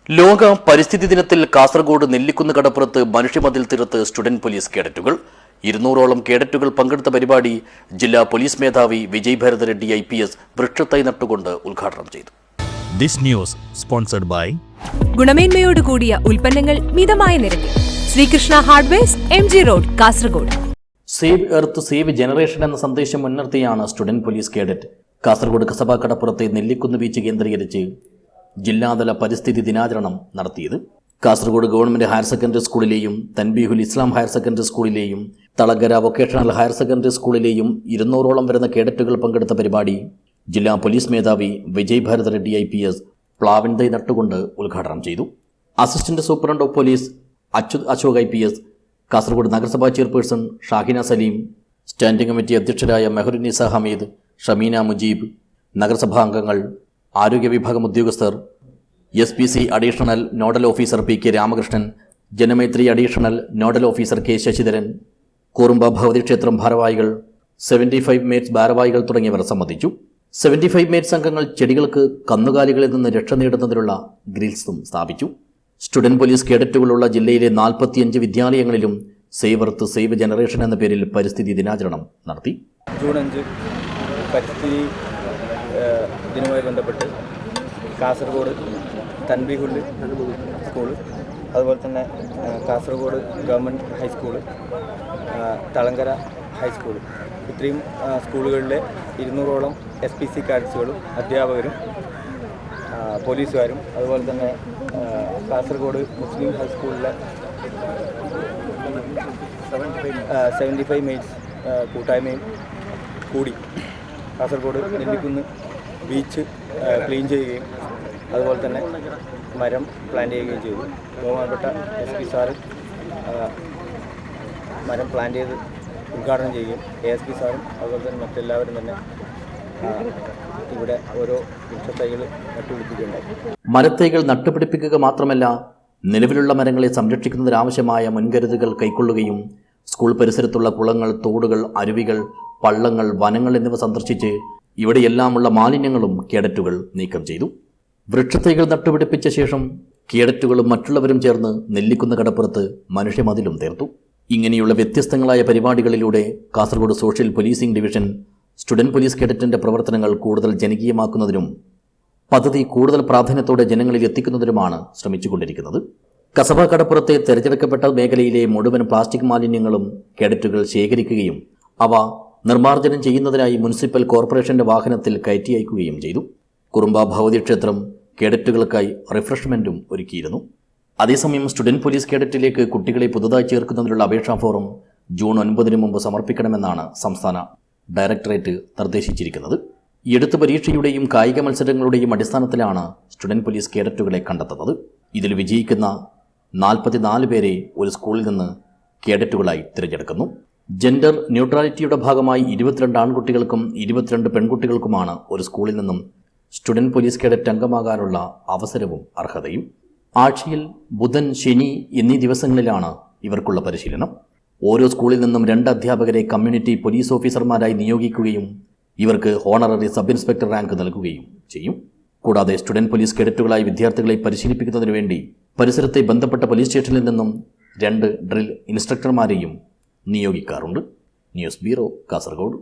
ലോക പരിസ്ഥിതി ദിനത്തിൽ കാസർഗോഡ് നെല്ലിക്കുന്ന് കടപ്പുറത്ത് മനുഷ്യമതിൽ തീർത്ത് സ്റ്റുഡന്റ് പോലീസ് കേഡറ്റുകൾ 200ഓളം കേഡറ്റുകൾ പങ്കെടുത്ത പരിപാടി ജില്ലാ പോലീസ് മേധാവി വിജയ് ഭാരത് റെഡ്ഡി IPS വൃക്ഷത്തൈ നട്ടുകൊണ്ട് ഉദ്ഘാടനം ചെയ്തു. This news sponsored by ഗുണമേന്മയോട് കൂടിയ ഉൽപ്പന്നങ്ങൾ മിതമായ നിരക്കിൽ Sreekrishna hardwares MG road Kasaragod. Save earth save generation എന്ന സന്ദേശം മുൻനിർത്തിയാണ് student police cadet Kasaragod Kasaba കടപ്പുറത്തെ നെല്ലിക്കുന്ന് ബീച്ച് കേന്ദ്രീകരിച്ച് ജില്ലാതല പരിസ്ഥിതി ദിനാചരണം നടത്തിയത്. കാസർഗോഡ് ഗവൺമെന്റ് ഹയർ സെക്കൻഡറി സ്കൂളിലെയും തൻബീഹുൽ ഇസ്ലാം ഹയർ സെക്കൻഡറി സ്കൂളിലെയും തളങ്കര വൊക്കേഷണൽ ഹയർ സെക്കൻഡറി സ്കൂളിലെയും 200ഓളം വരുന്ന കേഡറ്റുകൾ പങ്കെടുത്ത പരിപാടി ജില്ലാ പോലീസ് മേധാവി വിജയ് ഭാരത് റെഡ്ഡി IPS പ്ലാവിൻ തൈ നട്ടുകൊണ്ട് ഉദ്ഘാടനം ചെയ്തു. Assistant superintendent of police Achyut Ashok IPS, Kasaragod നഗരസഭാ chairperson Shahina Saleem, standing committee അധ്യക്ഷരായ മെഹറുനിസ ഹമീദ്, ഷമീന മുജീബ്, നഗരസഭാ അംഗങ്ങൾ, ആരോഗ്യ വിഭാഗം ഉദ്യോഗസ്ഥർ, SPC additional nodal officer PK Ramakrishnan, Janamaithri additional nodal officer K Sasidharan, Kurumba Bhagavathi ക്ഷേത്രം ഭാരവാഹികൾ, 75 മേറ്റ്സ് ഭാരവാഹികൾ തുടങ്ങിയവർ സംബന്ധിച്ചു. 75 മേറ്റ്സ് അംഗങ്ങൾ ചെടികൾക്ക് കന്നുകാലികളിൽ നിന്ന് രക്ഷ നേടുന്നതിനുള്ള ഗ്രിൽസും സ്ഥാപിച്ചു. സ്റ്റുഡന്റ് പോലീസ് കേഡറ്റുകളുള്ള ജില്ലയിലെ 45 വിദ്യാലയങ്ങളിലും സേവ് എർത്ത് സേവ് ജനറേഷൻ എന്ന പേരിൽ പരിസ്ഥിതി ദിനാചരണം നടത്തി. ജൂൺ 5 പരിസ്ഥിതി ദിനവുമായി ബന്ധപ്പെട്ട് കാസർഗോഡ് തൻബീഹുൽ സ്കൂൾ, അതുപോലെ തന്നെ Kasaragod government high school, Thalangara high school, ഇത്രയും സ്കൂളുകളിലെ 200ഓളം SPC കാഡറ്റ്സുകളും അധ്യാപകരും പോലീസുകാരും, അതുപോലെ തന്നെ കാസർഗോഡ് മുസ്ലിം ഹൈസ്കൂളിലെ 75 മെയ്റ്റ്സ് കൂട്ടായ്മയും കൂടി കാസർഗോഡ് നെല്ലിക്കുന്ന് ബീച്ച് ക്ലീൻ ചെയ്യുകയും അതുപോലെ തന്നെ മരം പ്ലാന്റ് ചെയ്യുകയും ചെയ്തു. ബഹുമാനപ്പെട്ട SP സാറ് മരം പ്ലാന്റ് ചെയ്ത് ഉദ്ഘാടനം ചെയ്യുകയും ASP സാറും അതുപോലെ തന്നെ മറ്റെല്ലാവരും തന്നെ ഇവിടെ ഓരോ വൃക്ഷത്തൈകൾ നട്ടുപിടിപ്പിക്കുകയുണ്ടായി. മരത്തൈകൾ നട്ടുപിടിപ്പിക്കുക മാത്രമല്ല, നിലവിലുള്ള മരങ്ങളെ സംരക്ഷിക്കുന്നതിനാവശ്യമായ മുൻകരുതലുകൾ കൈക്കൊള്ളുകയും സ്കൂൾ പരിസരത്തുള്ള കുളങ്ങൾ, തോടുകൾ, അരുവികൾ, പള്ളങ്ങൾ, വനങ്ങൾ എന്നിവ സന്ദർശിച്ച് ഇവിടെയെല്ലാമുള്ള മാലിന്യങ്ങളും കേഡറ്റുകൾ നീക്കം ചെയ്തു. വൃക്ഷത്തൈകൾ നട്ടുപിടിപ്പിച്ച ശേഷം കേഡറ്റുകളും മറ്റുള്ളവരും ചേർന്ന് നെല്ലിക്കുന്ന് കടപ്പുറത്ത് മനുഷ്യമതിലും തീർത്തു. ഇങ്ങനെയുള്ള വ്യത്യസ്തങ്ങളായ പരിപാടികളിലൂടെ Kasaragod social policing division student police കേഡറ്റിന്റെ പ്രവർത്തനങ്ങൾ കൂടുതൽ ജനകീയമാക്കുന്നതിനും പദ്ധതി കൂടുതൽ പ്രാധാന്യത്തോടെ ജനങ്ങളിൽ എത്തിക്കുന്നതിനുമാണ് ശ്രമിച്ചുകൊണ്ടിരിക്കുന്നത്. കസബ കടപ്പുറത്തെ തെരഞ്ഞെടുക്കപ്പെട്ട മേഖലയിലെ മുഴുവൻ പ്ലാസ്റ്റിക് മാലിന്യങ്ങളും കേഡറ്റുകൾ ശേഖരിക്കുകയും അവ നിർമ്മാർജ്ജനം ചെയ്യുന്നതിനായി മുനിസിപ്പൽ കോർപ്പറേഷന്റെ വാഹനത്തിൽ കയറ്റി അയക്കുകയും ചെയ്തു. കുറുമ്പ ഭഗവതി ക്ഷേത്രം കേഡറ്റുകൾക്കായി റിഫ്രഷ്മെന്റും ഒരുക്കിയിരുന്നു. അതേസമയം സ്റ്റുഡന്റ് പോലീസ് കേഡറ്റിലേക്ക് കുട്ടികളെ പുതുതായി ചേർക്കുന്നതിനുള്ള അപേക്ഷാ ഫോറം ജൂൺ 9 മുമ്പ് സമർപ്പിക്കണമെന്നാണ് സംസ്ഥാന ഡയറക്ടറേറ്റ് നിർദ്ദേശിച്ചിരിക്കുന്നത്. ഈ അടുത്ത പരീക്ഷയുടെയും കായിക മത്സരങ്ങളുടെയും അടിസ്ഥാനത്തിലാണ് സ്റ്റുഡന്റ് പോലീസ് കേഡറ്റുകളെ കണ്ടെത്തുന്നത്. ഇതിൽ വിജയിക്കുന്ന 44 പേരെ ഒരു സ്കൂളിൽ നിന്ന് കേഡറ്റുകളായി തിരഞ്ഞെടുക്കുന്നു. ജെൻഡർ ന്യൂട്രാലിറ്റിയുടെ ഭാഗമായി 22 ആൺകുട്ടികൾക്കും 22 പെൺകുട്ടികൾക്കുമാണ് ഒരു സ്കൂളിൽ നിന്നും സ്റ്റുഡന്റ് പോലീസ് കേഡറ്റ് അംഗമാകാനുള്ള അവസരവും അർഹതയും. ആഴ്ചയിൽ ബുധൻ, ശനി എന്നീ ദിവസങ്ങളിലാണ് ഇവർക്കുള്ള പരിശീലനം. ഓരോ സ്കൂളിൽ നിന്നും 2 അധ്യാപകരെ കമ്മ്യൂണിറ്റി പോലീസ് ഓഫീസർമാരായി നിയോഗിക്കുകയും ഇവർക്ക് ഹോണററി സബ് ഇൻസ്പെക്ടർ റാങ്ക് നൽകുകയും ചെയ്യും. കൂടാതെ സ്റ്റുഡന്റ് പോലീസ് കേഡറ്റുകളായി വിദ്യാർത്ഥികളെ പരിശീലിപ്പിക്കുന്നതിനു വേണ്ടി പരിസരത്തെ ബന്ധപ്പെട്ട പോലീസ് സ്റ്റേഷനിൽ നിന്നും 2 ഡ്രിൽ ഇൻസ്ട്രക്ടർമാരെയും നിയോഗിക്കാറുണ്ട്. News bureau, Kasaragod.